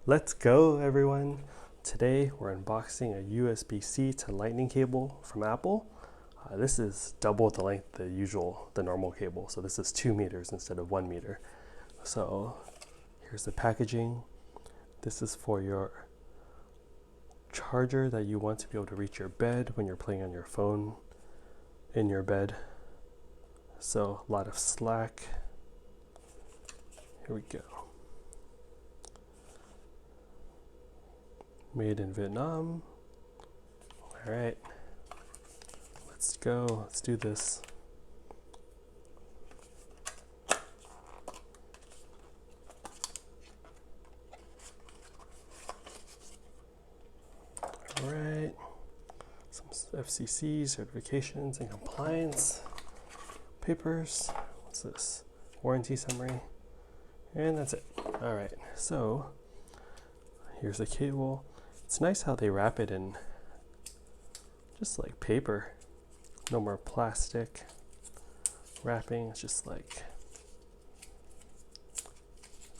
Let's go, everyone. Today we're unboxing a USB-C to Lightning cable from Apple. This is double the length the normal cable. So this is 2 meters instead of 1 meter. So here's the packaging. This is for your charger that you want to be able to reach your bed when you're playing on your phone in your bed. So a lot of slack. Here we go. Made in Vietnam. All right, let's go. Let's do this. All right, some FCC certifications and compliance papers. What's this? Warranty summary. And that's it. All right, so here's the cable. It's nice how they wrap it in just like paper. No more plastic wrapping. It's just like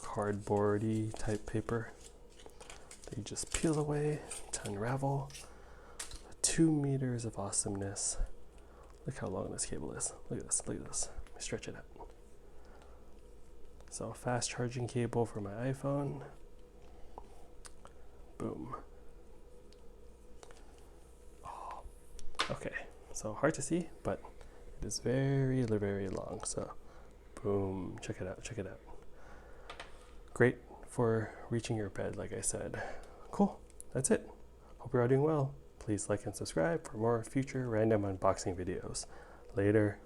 cardboardy type paper that you just peel away to unravel. 2 meters of awesomeness. Look how long this cable is. Look at this, look at this. Let me stretch it out. So fast charging cable for my iPhone. Boom. Okay, so hard to see, but it is very, very long. So, boom, check it out, check it out. Great for reaching your bed, like I said. Cool, that's it. Hope you're all doing well. Please like and subscribe for more future random unboxing videos. Later.